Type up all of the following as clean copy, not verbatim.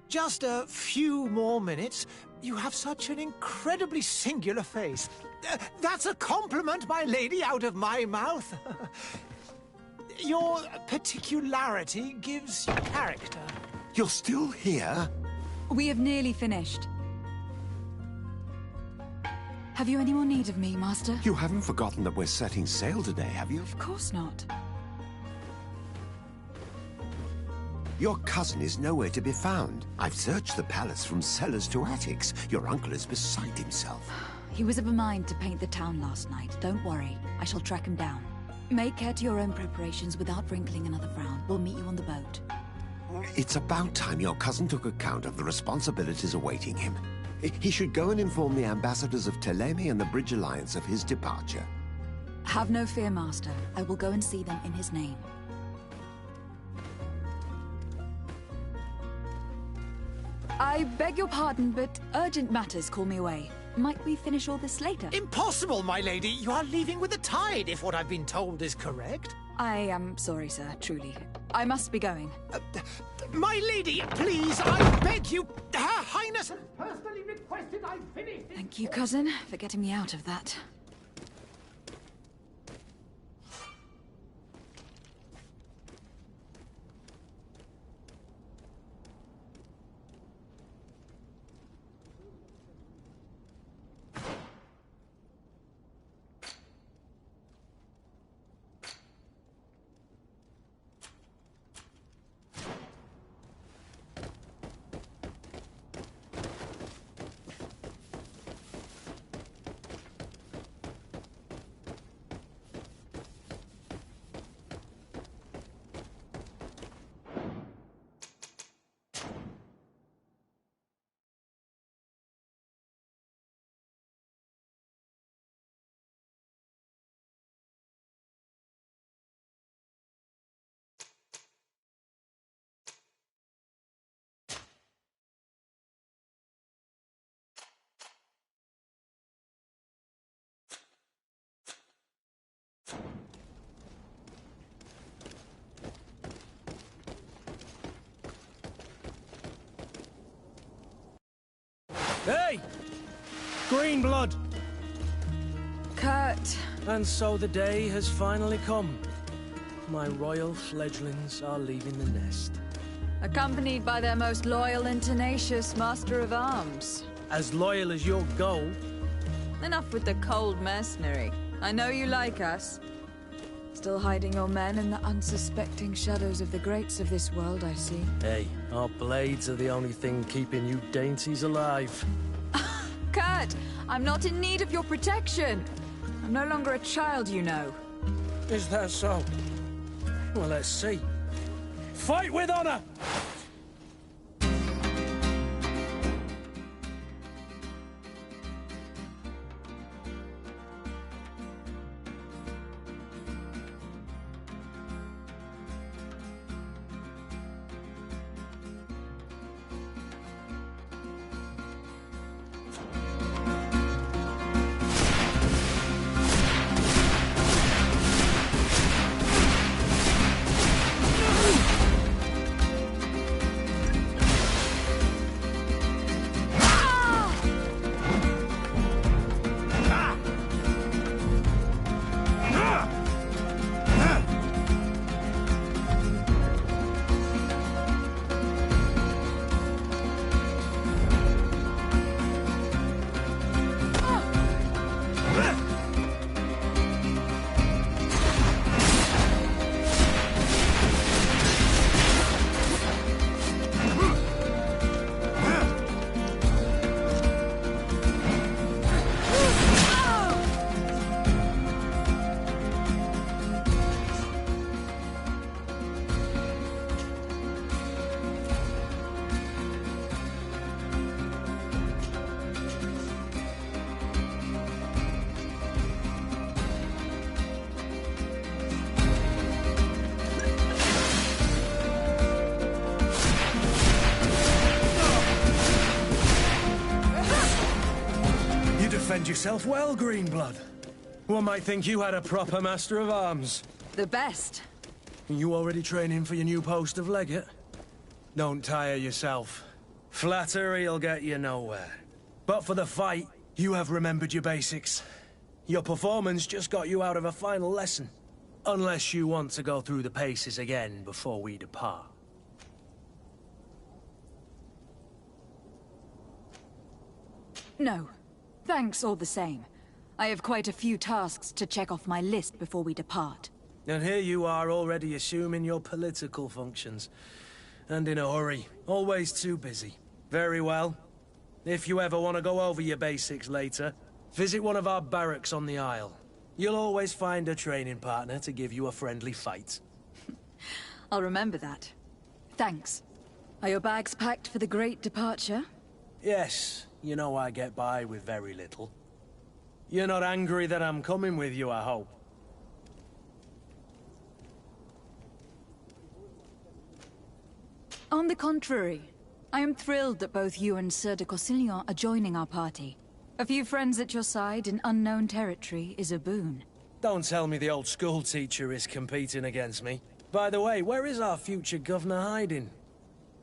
Just a few more minutes. You have such an incredibly singular face. That's a compliment, my lady, out of my mouth. Your particularity gives you character. You're still here? We have nearly finished. Have you any more need of me, Master? You haven't forgotten that we're setting sail today, have you? Of course not. Your cousin is nowhere to be found. I've searched the palace from cellars to attics. Your uncle is beside himself. He was of a mind to paint the town last night. Don't worry. I shall track him down. Make care to your own preparations without wrinkling another frown. We'll meet you on the boat. It's about time your cousin took account of the responsibilities awaiting him. He should go and inform the ambassadors of Telemi and the Bridge Alliance of his departure. Have no fear, Master. I will go and see them in his name. I beg your pardon, but urgent matters call me away. Might we finish all this later? Impossible, my lady. You are leaving with the tide, if what I've been told is correct. I am sorry, sir, truly. I must be going. My lady, please, I beg you. Her Highness has personally requested I finish. Thank you, cousin, for getting me out of that. Hey! Green blood! Kurt. And so the day has finally come. My royal fledglings are leaving the nest. Accompanied by their most loyal and tenacious Master of Arms. As loyal as your gold. Enough with the cold mercenary. I know you like us. Still hiding your men in the unsuspecting shadows of the greats of this world, I see. Hey, our blades are the only thing keeping you dainties alive. Kurt, I'm not in need of your protection. I'm no longer a child, you know. Is that so? Well, let's see. Fight with honor! Defend yourself well, Greenblood. One might think you had a proper Master of Arms. The best. You already training for your new post of legate? Don't tire yourself. Flattery'll get you nowhere. But for the fight, you have remembered your basics. Your performance just got you out of a final lesson. Unless you want to go through the paces again before we depart. No. Thanks all the same. I have quite a few tasks to check off my list before we depart. And here you are already assuming your political functions. And in a hurry. Always too busy. Very well. If you ever want to go over your basics later, visit one of our barracks on the Isle. You'll always find a training partner to give you a friendly fight. I'll remember that. Thanks. Are your bags packed for the great departure? Yes, you know I get by with very little. You're not angry that I'm coming with you, I hope. On the contrary, I am thrilled that both you and Sir de Corsillon are joining our party. A few friends at your side in unknown territory is a boon. Don't tell me the old school teacher is competing against me. By the way, where is our future governor hiding?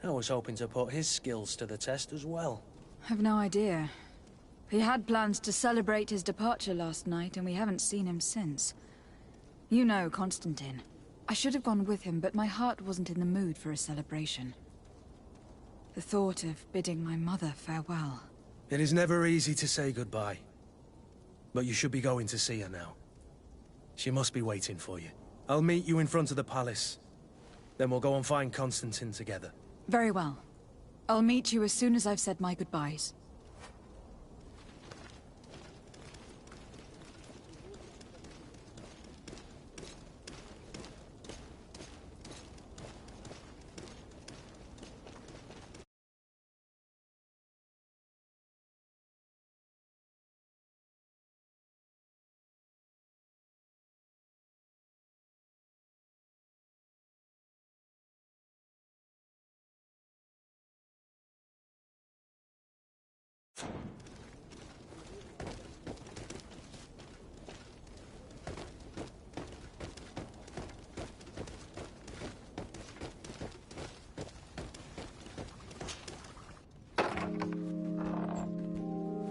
I was hoping to put his skills to the test as well. I've no idea. He had plans to celebrate his departure last night, and we haven't seen him since. You know Constantine. I should have gone with him, but my heart wasn't in the mood for a celebration. The thought of bidding my mother farewell. It is never easy to say goodbye. But you should be going to see her now. She must be waiting for you. I'll meet you in front of the palace. Then we'll go and find Constantine together. Very well. I'll meet you as soon as I've said my goodbyes.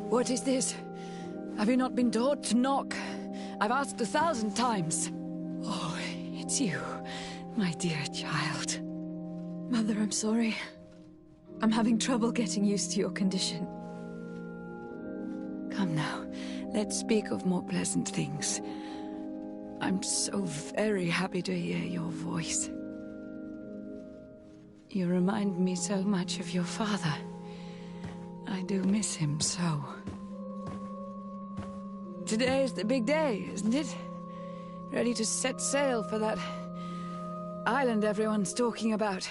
What is this? Have you not been taught to knock? I've asked 1,000 times. Oh, it's you, my dear child. Mother, I'm sorry. I'm having trouble getting used to your condition. Come now, let's speak of more pleasant things. I'm so very happy to hear your voice. You remind me so much of your father. I do miss him so. Today is the big day, isn't it? Ready to set sail for that island everyone's talking about.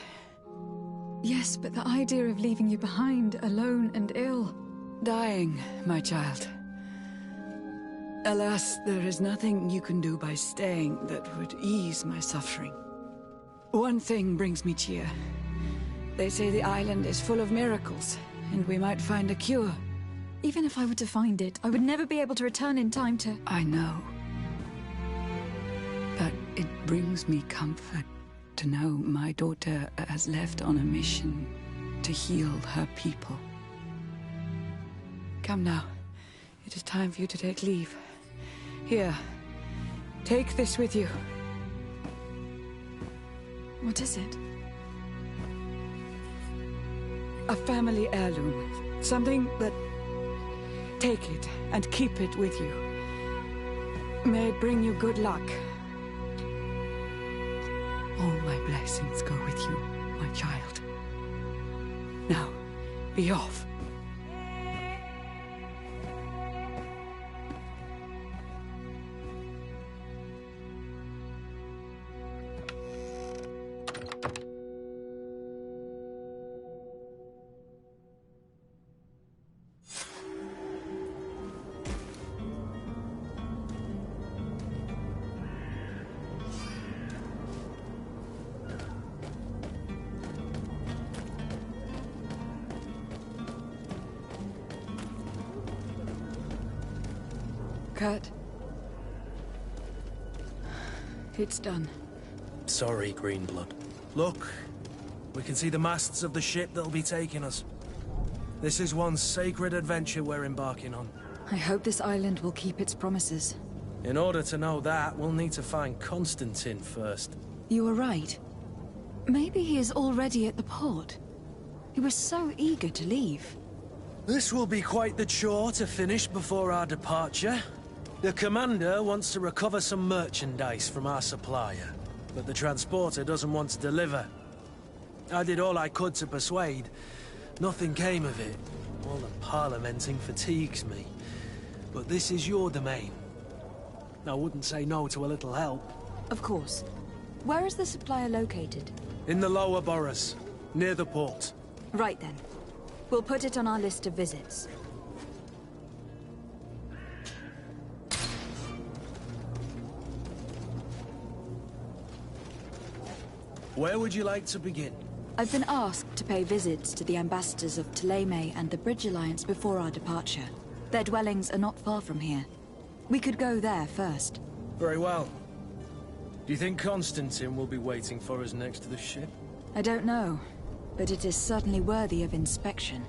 Yes, but the idea of leaving you behind, alone and ill... Dying, my child. Alas, there is nothing you can do by staying that would ease my suffering. One thing brings me cheer. They say the island is full of miracles, and we might find a cure. Even if I were to find it, I would never be able to return in time to... I know. But it brings me comfort to know my daughter has left on a mission to heal her people. Come now. It is time for you to take leave. Here, take this with you. What is it? A family heirloom. Something that... Take it and keep it with you. May it bring you good luck. All my blessings go with you, my child. Now, be off. Kurt. It's done. Sorry, Greenblood. Look, we can see the masts of the ship that'll be taking us. This is one sacred adventure we're embarking on. I hope this island will keep its promises. In order to know that, we'll need to find Constantine first. You were right. Maybe he is already at the port. He was so eager to leave. This will be quite the chore to finish before our departure. The commander wants to recover some merchandise from our supplier, but the transporter doesn't want to deliver. I did all I could to persuade. Nothing came of it. All the parliamenting fatigues me. But this is your domain. I wouldn't say no to a little help. Of course. Where is the supplier located? In the lower boroughs, near the port. Right then. We'll put it on our list of visits. Where would you like to begin? I've been asked to pay visits to the ambassadors of Ptolemy and the Bridge Alliance before our departure. Their dwellings are not far from here. We could go there first. Very well. Do you think Constantine will be waiting for us next to the ship? I don't know, but it is certainly worthy of inspection.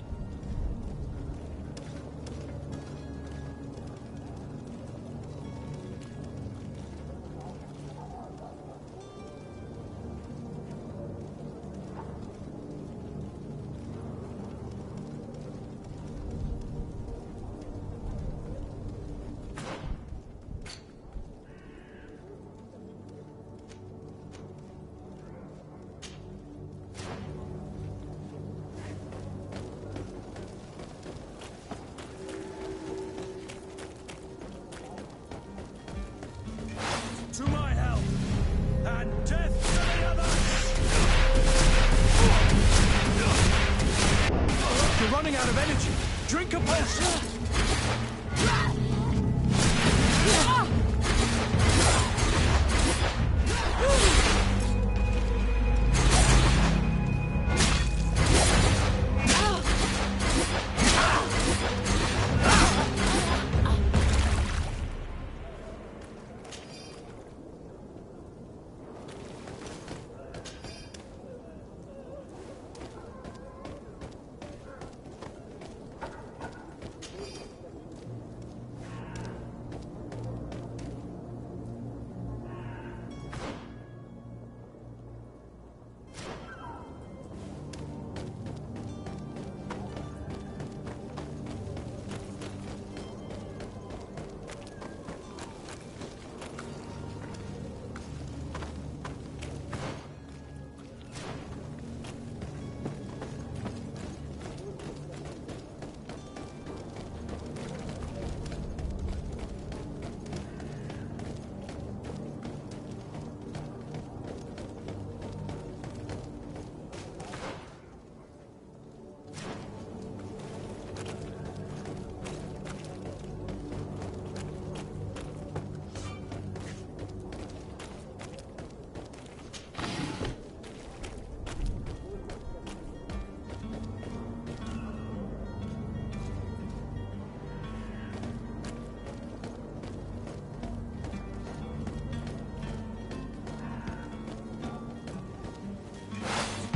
To my help, and death to the others! You're running out of energy. Drink a potion!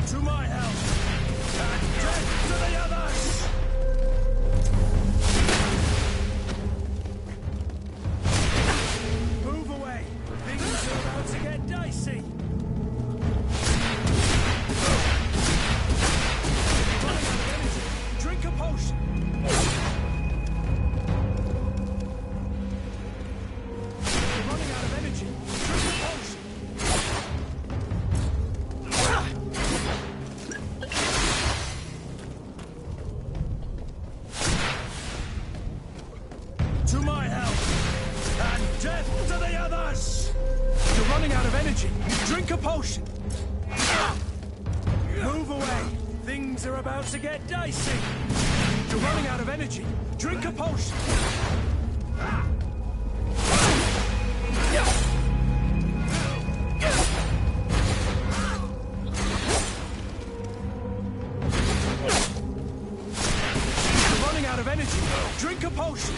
To my help, and death to the others! Move away! Things are about to get dicey! Running out of energy. Drink a potion! You're running out of energy. Drink a potion! To my help, and death to the others! You're running out of energy. Drink a potion. Move away. Things are about to get dicey. You're running out of energy. Drink a potion. You're running out of energy. Drink a potion.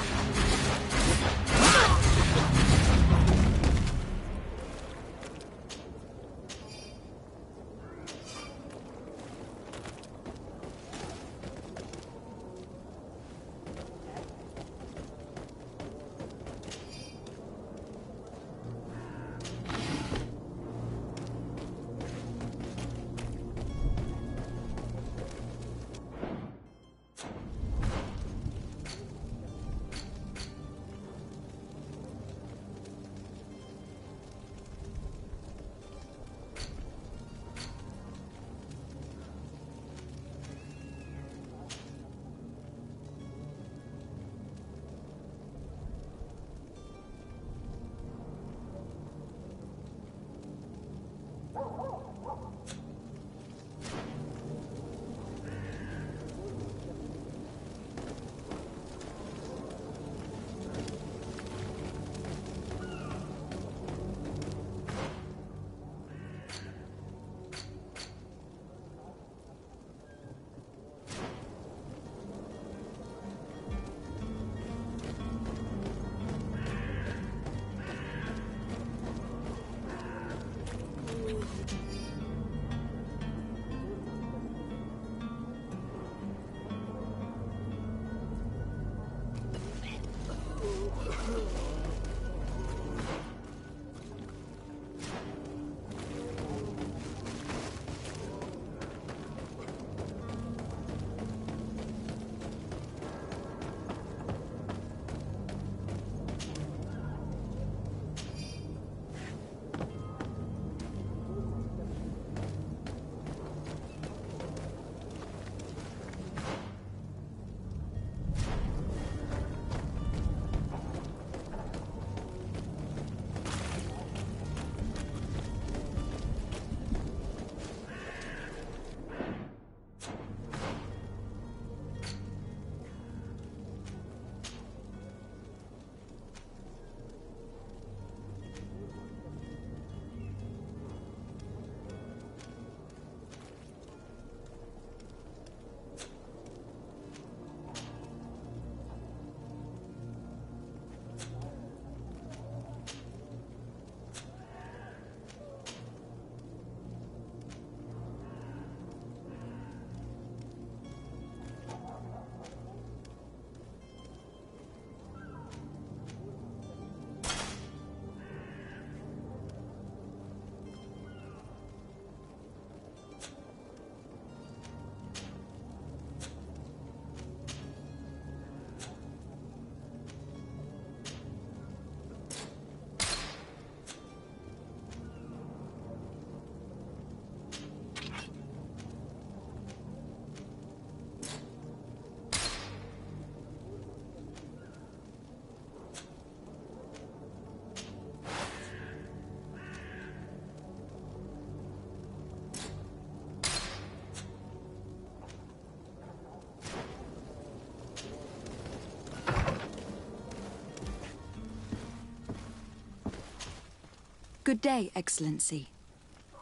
Good day, Excellency.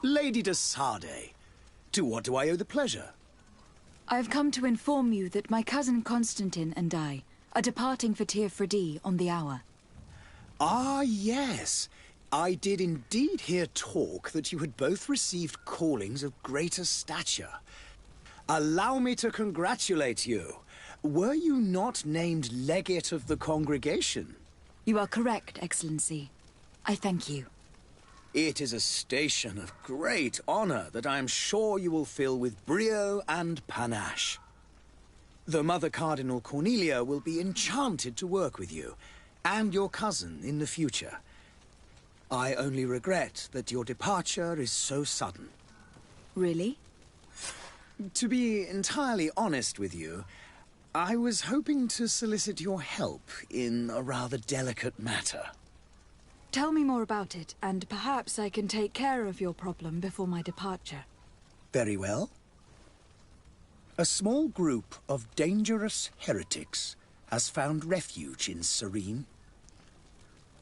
Lady de Sardet, to what do I owe the pleasure? I have come to inform you that my cousin Constantine and I are departing for Tir Freddy on the hour. Ah, yes. I did indeed hear talk that you had both received callings of greater stature. Allow me to congratulate you. Were you not named legate of the congregation? You are correct, Excellency. I thank you. It is a station of great honor that I am sure you will fill with brio and panache. The Mother Cardinal Cornelia will be enchanted to work with you, and your cousin in the future. I only regret that your departure is so sudden. Really? To be entirely honest with you, I was hoping to solicit your help in a rather delicate matter. Tell me more about it, and perhaps I can take care of your problem before my departure. Very well. A small group of dangerous heretics has found refuge in Serene.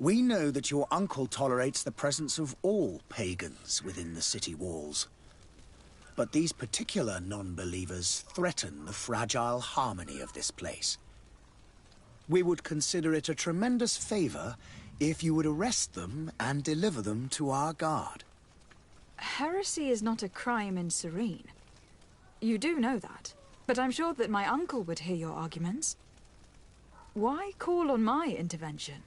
We know that your uncle tolerates the presence of all pagans within the city walls. But these particular non-believers threaten the fragile harmony of this place. We would consider it a tremendous favor if you would arrest them and deliver them to our guard. Heresy is not a crime in Serene. You do know that, but I'm sure that my uncle would hear your arguments. Why call on my intervention?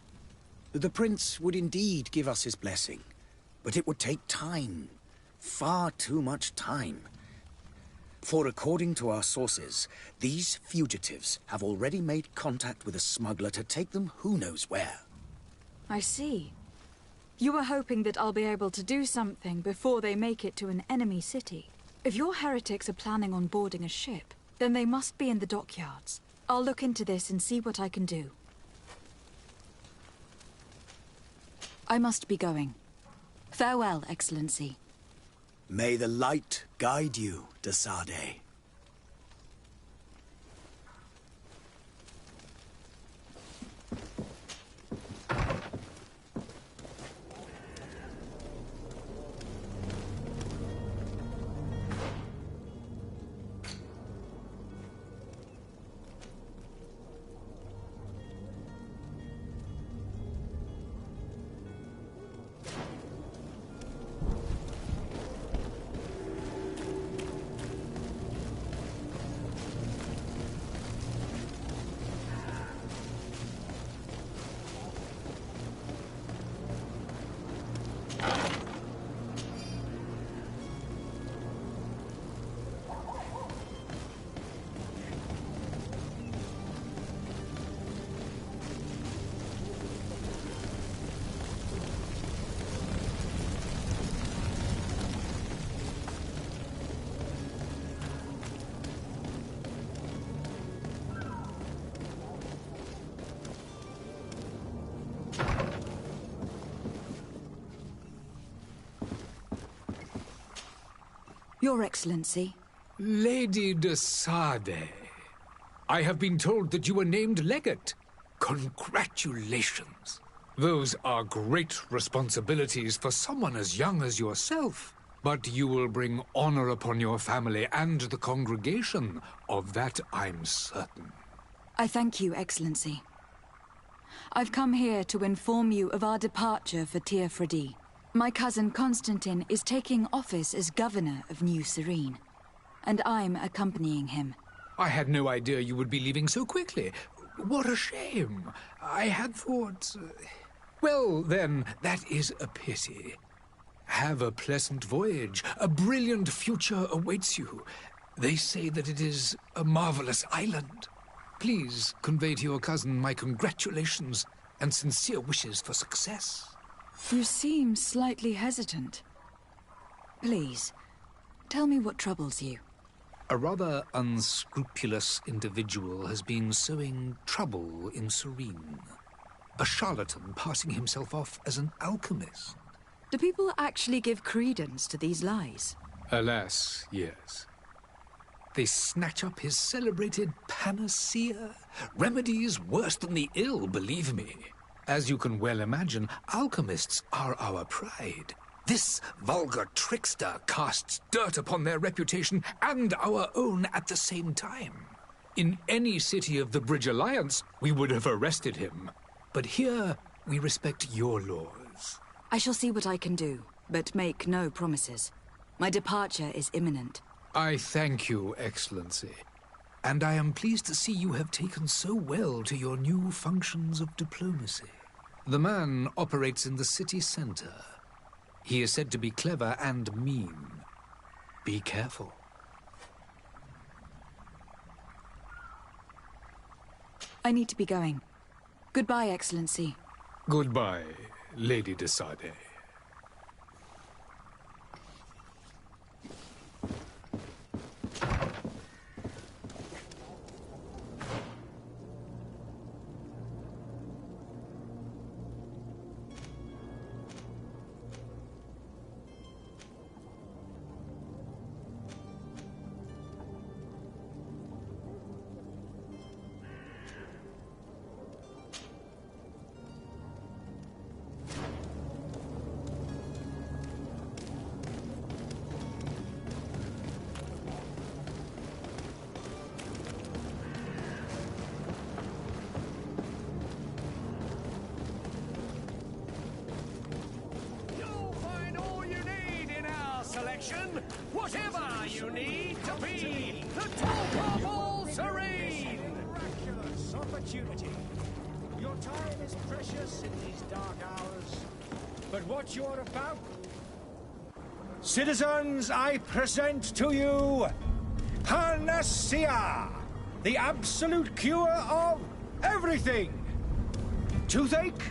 The Prince would indeed give us his blessing, but it would take time. Far too much time. For according to our sources, these fugitives have already made contact with a smuggler to take them who knows where. I see. You were hoping that I'll be able to do something before they make it to an enemy city. If your heretics are planning on boarding a ship, then they must be in the dockyards. I'll look into this and see what I can do. I must be going. Farewell, Excellency. May the light guide you, de Sardet. Your Excellency. Lady de Sade, I have been told that you were named legate. Congratulations. Those are great responsibilities for someone as young as yourself. But you will bring honor upon your family and the congregation. Of that I'm certain. I thank you, Excellency. I've come here to inform you of our departure for Teofredi. My cousin Constantine is taking office as governor of New Serene, and I'm accompanying him. I had no idea you would be leaving so quickly. What a shame. I had thought... Well, then, that is a pity. Have a pleasant voyage. A brilliant future awaits you. They say that it is a marvelous island. Please convey to your cousin my congratulations and sincere wishes for success. You seem slightly hesitant. Please, tell me what troubles you. A rather unscrupulous individual has been sowing trouble in Serene. A charlatan passing himself off as an alchemist. Do people actually give credence to these lies? Alas, yes. They snatch up his celebrated panacea. Remedies worse than the ill, believe me. As you can well imagine, alchemists are our pride. This vulgar trickster casts dirt upon their reputation and our own at the same time. In any city of the Bridge Alliance, we would have arrested him. But here, we respect your laws. I shall see what I can do, but make no promises. My departure is imminent. I thank you, Excellency. And I am pleased to see you have taken so well to your new functions of diplomacy. The man operates in the city center. He is said to be clever and mean. Be careful. I need to be going. Goodbye, Excellency. Goodbye, Lady de Sade. Whatever you need to be the top of all Serene! Miraculous opportunity. Your time is precious in these dark hours. But what you're about... Citizens, I present to you... Panacea! The absolute cure of everything! Toothache,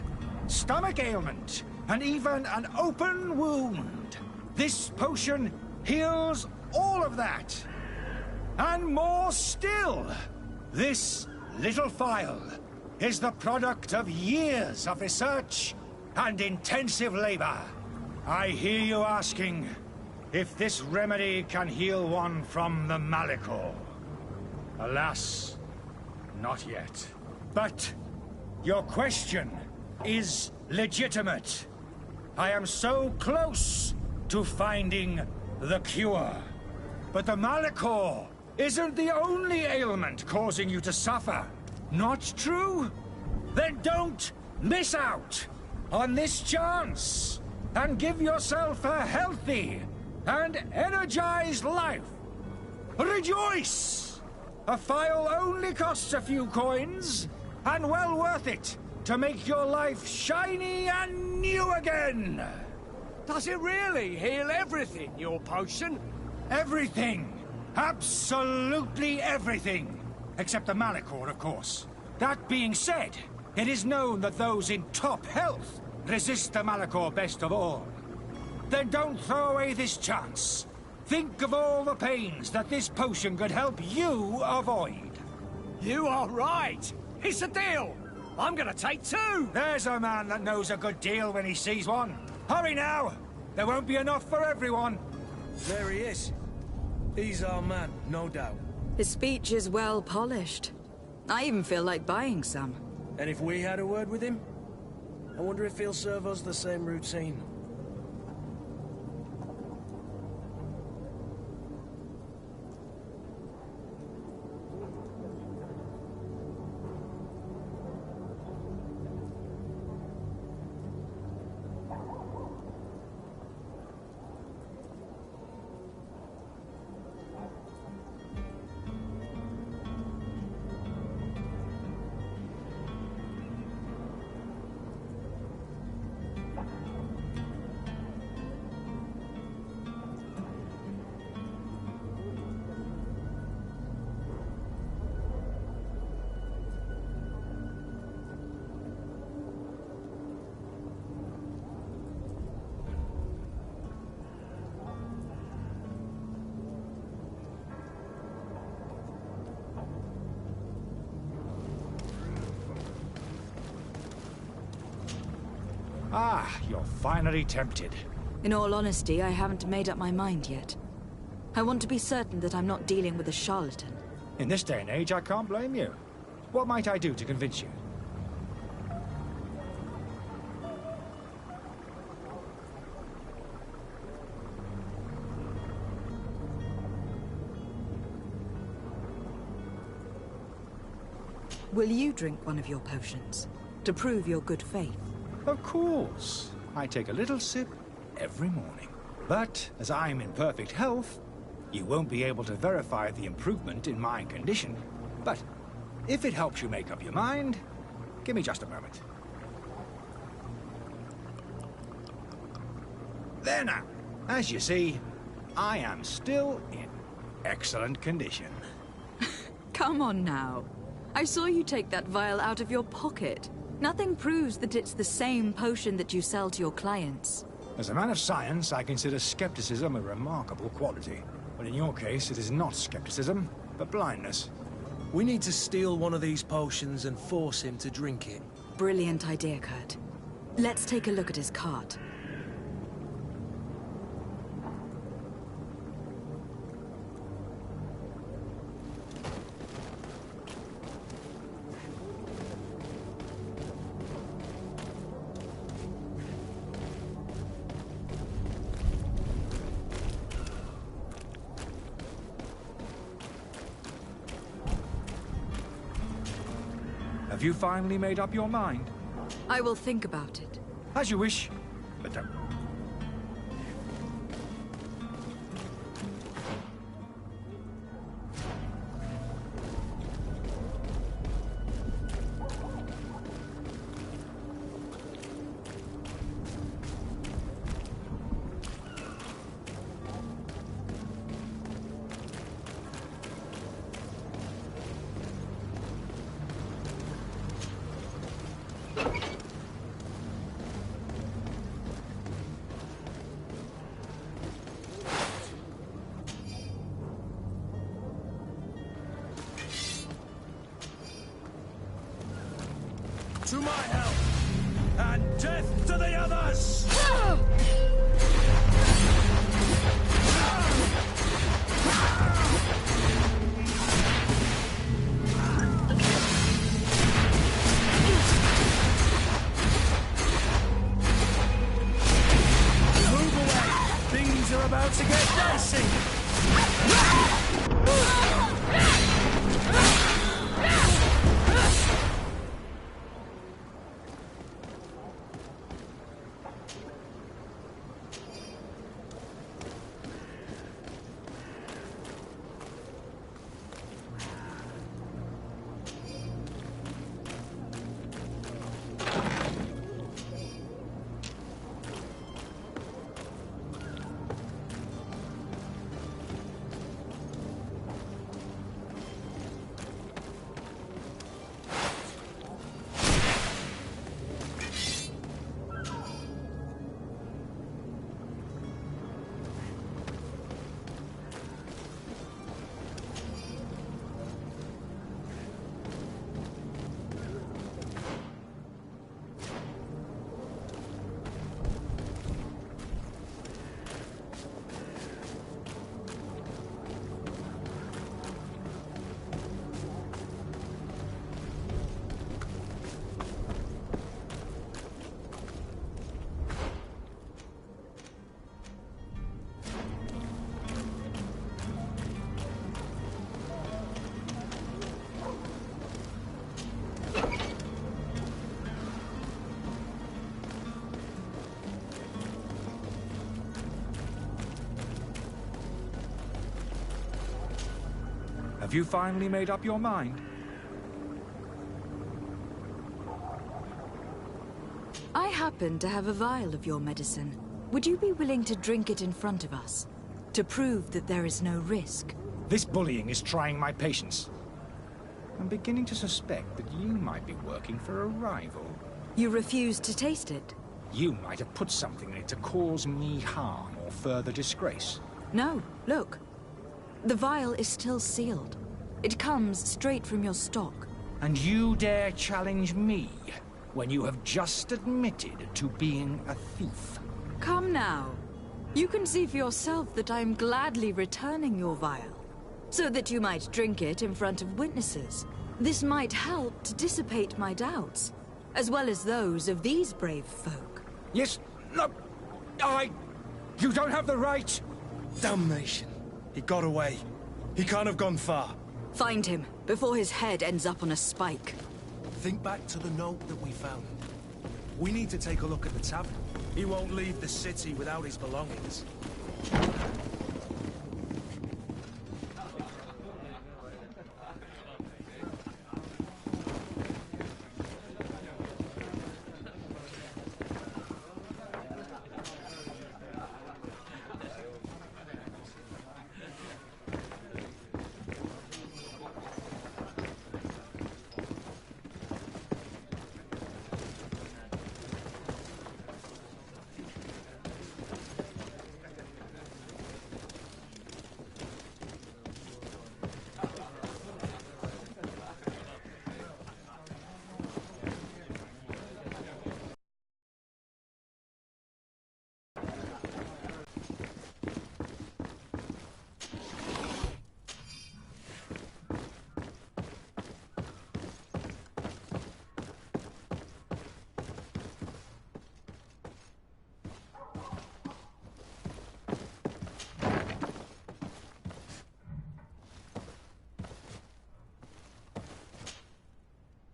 stomach ailment, and even an open wound. This potion heals all of that. And more still. This little phial is the product of years of research and intensive labor. I hear you asking if this remedy can heal one from the Malachor. Alas, not yet. But your question is legitimate. I am so close to finding the cure. But the Malachor isn't the only ailment causing you to suffer. Not true? Then don't miss out on this chance and give yourself a healthy and energized life. Rejoice! A phial only costs a few coins, and well worth it to make your life shiny and new again. Does it really heal everything, your potion? Everything! Absolutely everything! Except the Malachor, of course. That being said, it is known that those in top health resist the Malachor best of all. Then don't throw away this chance. Think of all the pains that this potion could help you avoid. You are right. It's a deal. I'm gonna take 2. There's a man that knows a good deal when he sees one. Hurry now! There won't be enough for everyone. There he is. He's our man, no doubt. His speech is well polished. I even feel like buying some. And if we had a word with him, I wonder if he'll serve us the same routine. Ah, you're finally tempted. In all honesty, I haven't made up my mind yet. I want to be certain that I'm not dealing with a charlatan. In this day and age, I can't blame you. What might I do to convince you? Will you drink one of your potions, to prove your good faith? Of course. I take a little sip every morning. But, as I'm in perfect health, you won't be able to verify the improvement in my condition. But, if it helps you make up your mind, give me just a moment. There now. As you see, I am still in excellent condition. Come on now. I saw you take that vial out of your pocket. Nothing proves that it's the same potion that you sell to your clients. As a man of science, I consider skepticism a remarkable quality. But in your case, it is not skepticism, but blindness. We need to steal one of these potions and force him to drink it. Brilliant idea, Kurt. Let's take a look at his cart. Have you finally made up your mind? I will think about it. As you wish, but don't. To my help! And death to the others! Move away! Things are about to get dicey! Have you finally made up your mind? I happen to have a vial of your medicine. Would you be willing to drink it in front of us? To prove that there is no risk? This bullying is trying my patience. I'm beginning to suspect that you might be working for a rival. You refuse to taste it? You might have put something in it to cause me harm or further disgrace. No, look. The vial is still sealed. It comes straight from your stock. And you dare challenge me when you have just admitted to being a thief? Come now. You can see for yourself that I am gladly returning your vial, so that you might drink it in front of witnesses. This might help to dissipate my doubts, as well as those of these brave folk. Yes, no, you don't have the right. Damnation. He got away. He can't have gone far. Find him, before his head ends up on a spike. Think back to the note that we found. We need to take a look at the tavern. He won't leave the city without his belongings.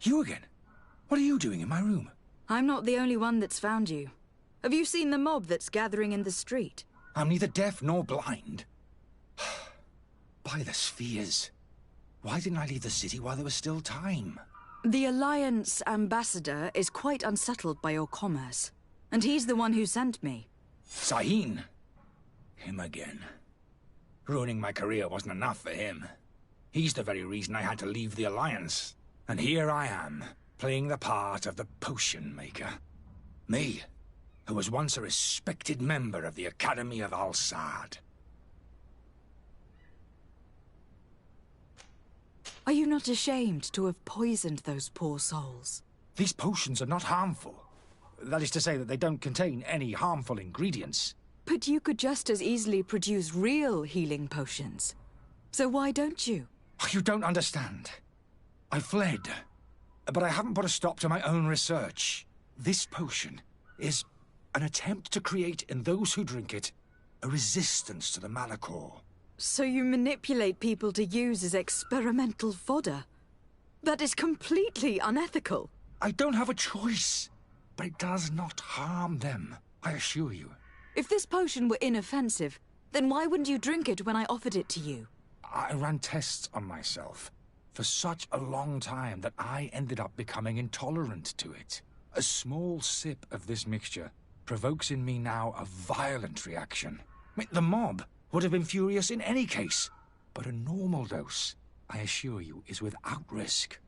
You again? What are you doing in my room? I'm not the only one that's found you. Have you seen the mob that's gathering in the street? I'm neither deaf nor blind. By the spheres. Why didn't I leave the city while there was still time? The Alliance ambassador is quite unsettled by your commerce, and he's the one who sent me. Sahin. Him again. Ruining my career wasn't enough for him. He's the very reason I had to leave the Alliance. And here I am, playing the part of the potion maker. Me, who was once a respected member of the Academy of Al-Sad. Are you not ashamed to have poisoned those poor souls? These potions are not harmful. That is to say that they don't contain any harmful ingredients. But you could just as easily produce real healing potions. So why don't you? You don't understand. I fled, but I haven't put a stop to my own research. This potion is an attempt to create in those who drink it a resistance to the Malachor. So you manipulate people to use as experimental fodder? That is completely unethical. I don't have a choice, but it does not harm them, I assure you. If this potion were inoffensive, then why wouldn't you drink it when I offered it to you? I ran tests on myself for such a long time that I ended up becoming intolerant to it. A small sip of this mixture provokes in me now a violent reaction. The mob would have been furious in any case, but a normal dose, I assure you, is without risk.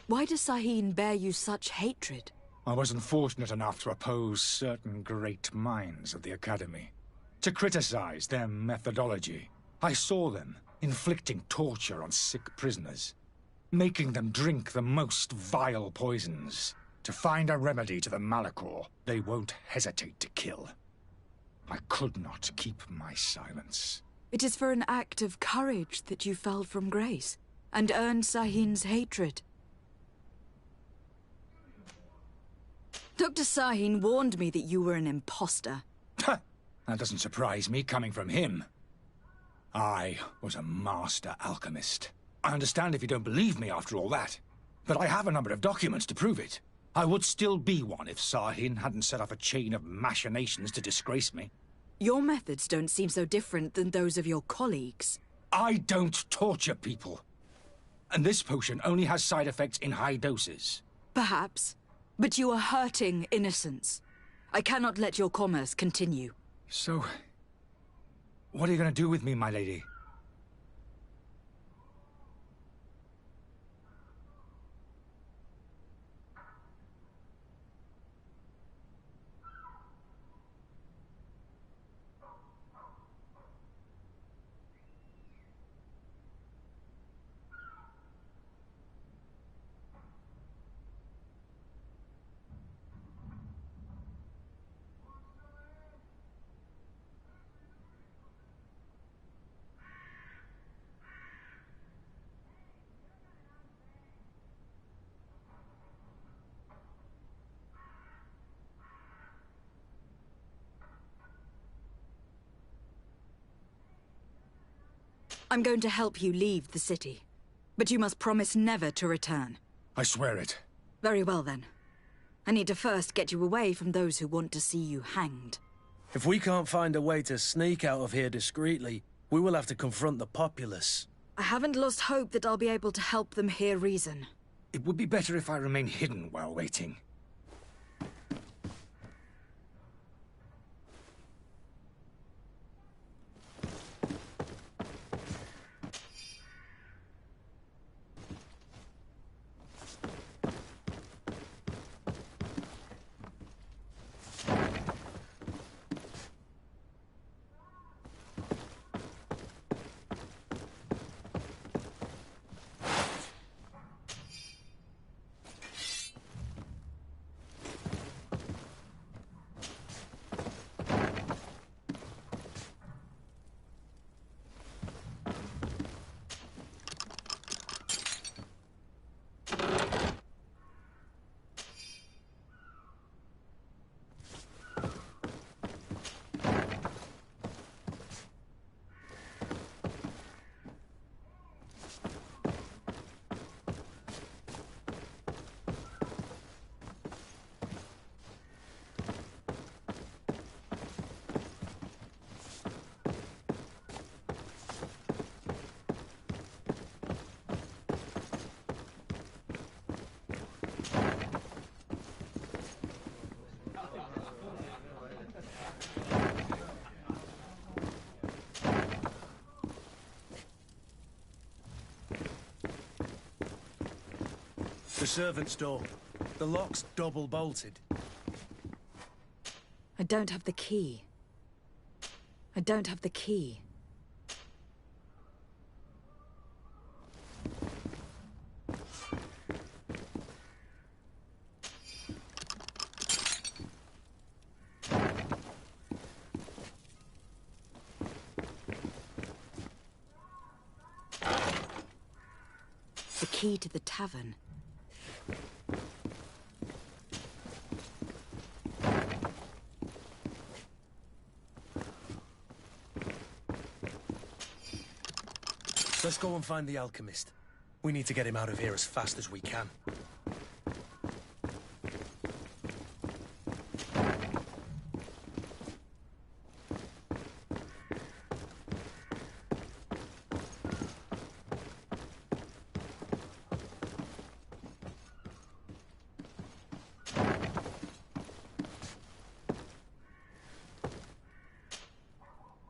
Why does Sahin bear you such hatred? I wasn't fortunate enough to oppose certain great minds of the Academy, to criticize their methodology. I saw them inflicting torture on sick prisoners, making them drink the most vile poisons. To find a remedy to the Malachor, they won't hesitate to kill. I could not keep my silence. It is for an act of courage that you fell from grace, and earned Sahin's hatred. Dr. Sahin warned me that you were an imposter. That doesn't surprise me, coming from him. I was a master alchemist. I understand if you don't believe me after all that, but I have a number of documents to prove it. I would still be one if Sahin hadn't set off a chain of machinations to disgrace me. Your methods don't seem so different than those of your colleagues. I don't torture people. And this potion only has side effects in high doses. Perhaps. But you are hurting innocents. I cannot let your commerce continue. So, what are you going to do with me, my lady? I'm going to help you leave the city. But you must promise never to return. I swear it. Very well, then. I need to first get you away from those who want to see you hanged. If we can't find a way to sneak out of here discreetly, we will have to confront the populace. I haven't lost hope that I'll be able to help them hear reason. It would be better if I remain hidden while waiting. The servant's door. The lock's double bolted. I don't have the key. I don't have the key. The key to the tavern. Let's go and find the alchemist. We need to get him out of here as fast as we can.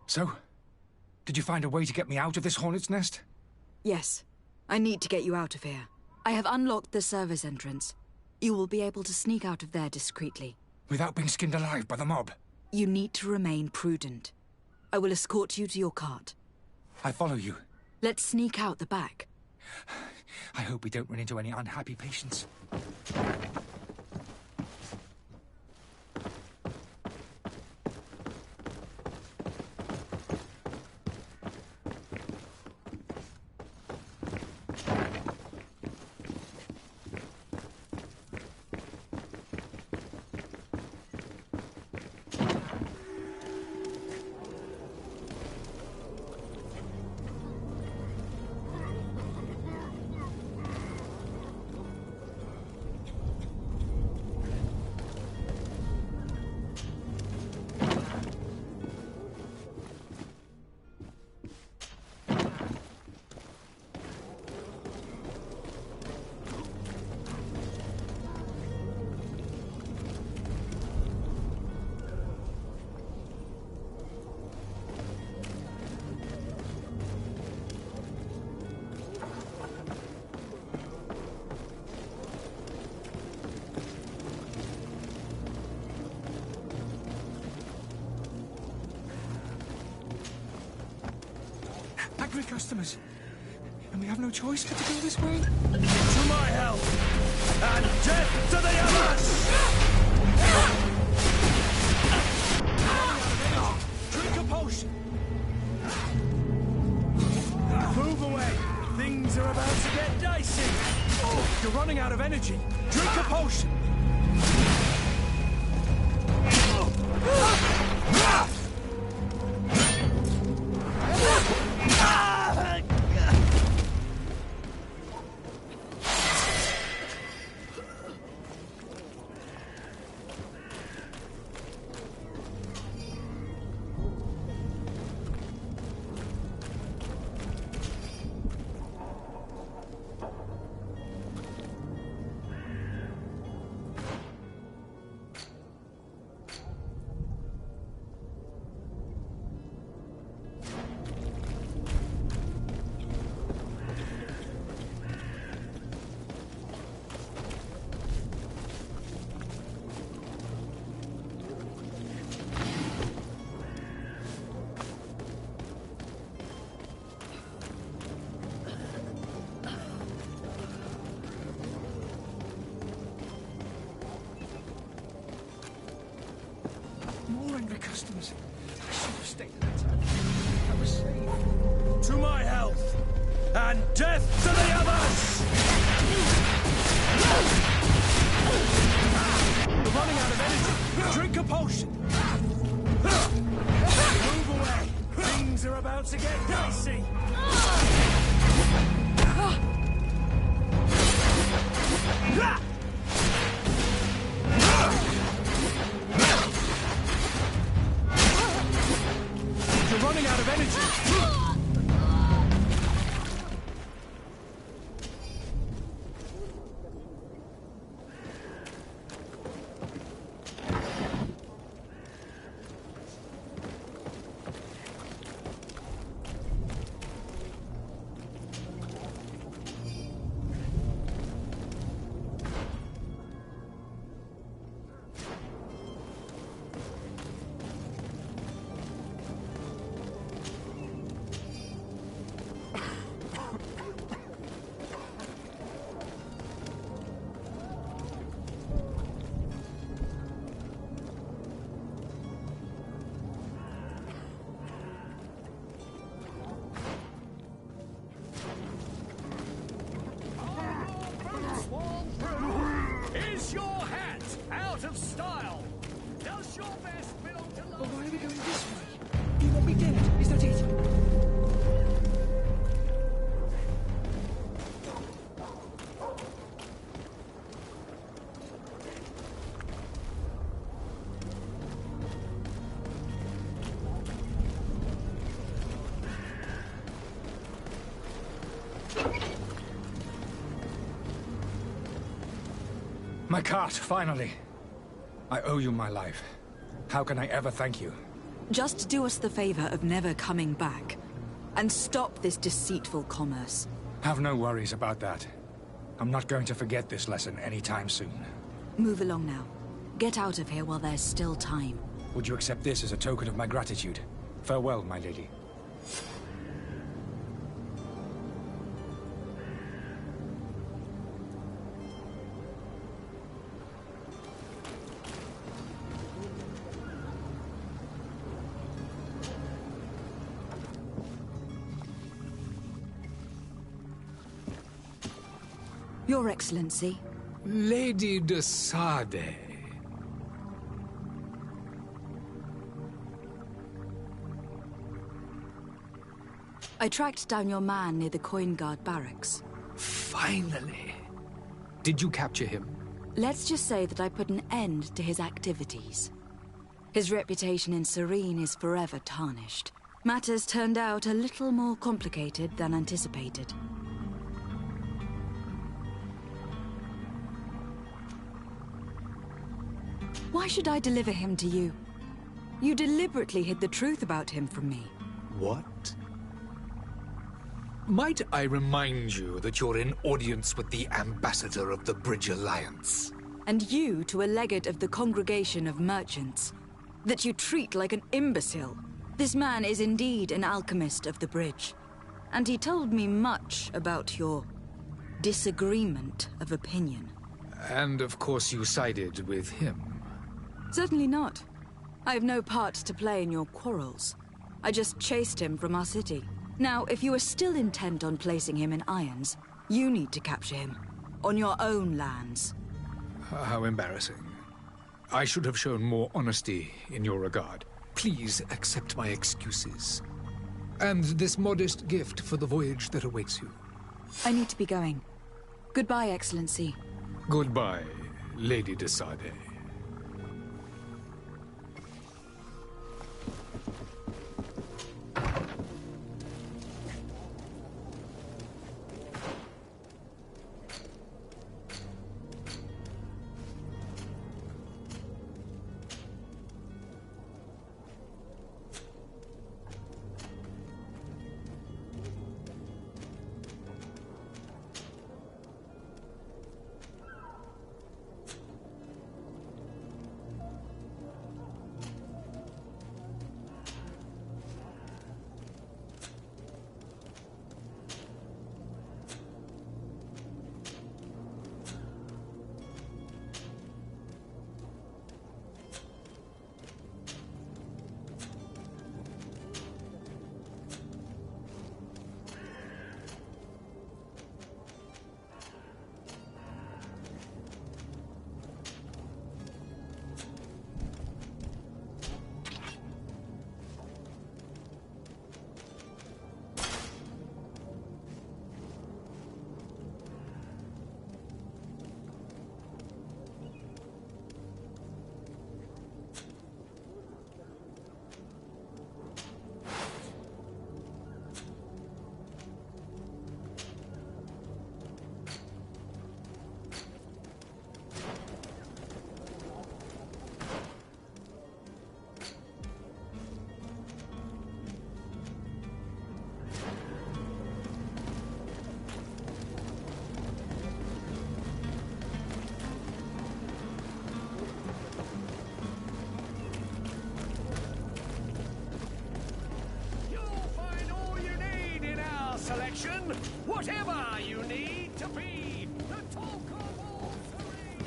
So, did you find a way to get me out of this hornet's nest? Yes. I need to get you out of here. I have unlocked the service entrance. You will be able to sneak out of there discreetly. Without being skinned alive by the mob? You need to remain prudent. I will escort you to your cart. I follow you. Let's sneak out the back. I hope we don't run into any unhappy patients. customers. And we have no choice but to go this way? To my health, and death to the others! Drink a potion! Move away! Things are about to get dicey! Oh, you're running out of energy! Drink a potion! More angry customers. I should have stayed that time. I was safe. To my health, and death to the others! You're running out of energy. Drink a potion. Move away. Things are about to get dicey. You're running out of energy. Is your hat out of style? Does your best belong to But why are we going this way? Do you want me dead? Is that it? My cart, finally. I owe you my life. How can I ever thank you? Just do us the favor of never coming back. And stop this deceitful commerce. Have no worries about that. I'm not going to forget this lesson anytime soon. Move along now. Get out of here while there's still time. Would you accept this as a token of my gratitude? Farewell, my lady. Your Excellency. Lady de Sade. I tracked down your man near the Coin Guard barracks. Finally. Did you capture him? Let's just say that I put an end to his activities. His reputation in Serene is forever tarnished. Matters turned out a little more complicated than anticipated. Why should I deliver him to you? You deliberately hid the truth about him from me. What? Might I remind you that you're in audience with the ambassador of the Bridge Alliance? And you to a legate of the Congregation of Merchants. That you treat like an imbecile. This man is indeed an alchemist of the bridge. and he told me much about your disagreement of opinion. And of course you sided with him. Certainly not. I have no part to play in your quarrels. I just chased him from our city. Now, if you are still intent on placing him in irons, you need to capture him. On your own lands. How embarrassing. I should have shown more honesty in your regard. Please accept my excuses. And this modest gift for the voyage that awaits you. I need to be going. Goodbye, Excellency. Goodbye, Lady de Sade. Whatever you need to be, the talk of all three.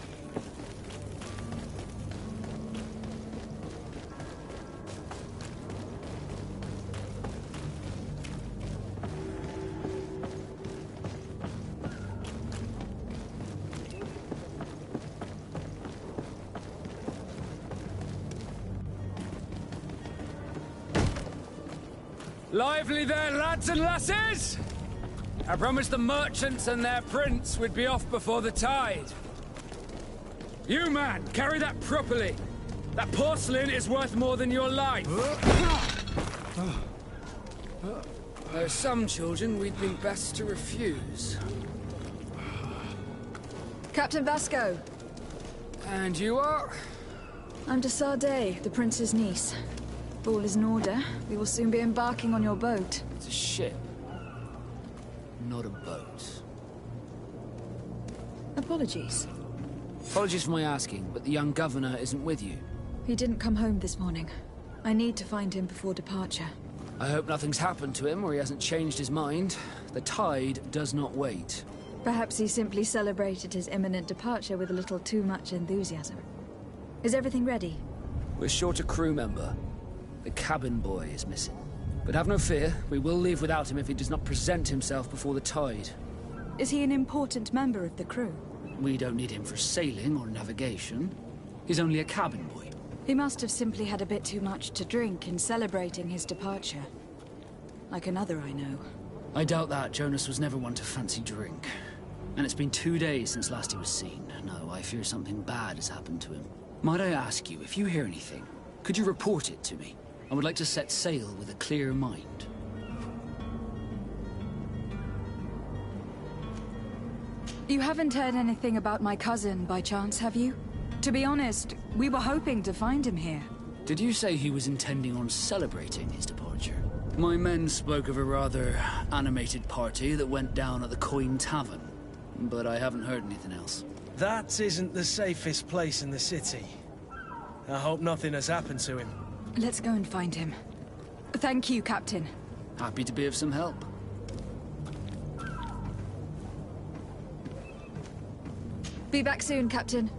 Lively there, lads and lasses! I promised the merchants and their prince we'd be off before the tide. You, man, carry that properly. That porcelain is worth more than your life. There are some children we'd been best to refuse. Captain Vasco. And you are? I'm de Sade, the prince's niece. All is in order. We will soon be embarking on your boat. It's a ship. Not a boat. Apologies. Apologies for my asking, but the young governor isn't with you. He didn't come home this morning. I need to find him before departure. I hope nothing's happened to him or he hasn't changed his mind. The tide does not wait. Perhaps he simply celebrated his imminent departure with a little too much enthusiasm. Is everything ready? We're short a crew member. The cabin boy is missing. But have no fear, we will leave without him if he does not present himself before the tide. Is he an important member of the crew? We don't need him for sailing or navigation. He's only a cabin boy. He must have simply had a bit too much to drink in celebrating his departure. Like another I know. I doubt that. Jonas was never one to fancy drink. And it's been 2 days since last he was seen. No, I fear something bad has happened to him. Might I ask you, if you hear anything, could you report it to me? I would like to set sail with a clear mind. You haven't heard anything about my cousin, by chance, have you? To be honest, we were hoping to find him here. Did you say he was intending on celebrating his departure? My men spoke of a rather animated party that went down at the Coin Tavern, but I haven't heard anything else. That isn't the safest place in the city. I hope nothing has happened to him. Let's go and find him. Thank you, Captain. Happy to be of some help. Be back soon, Captain.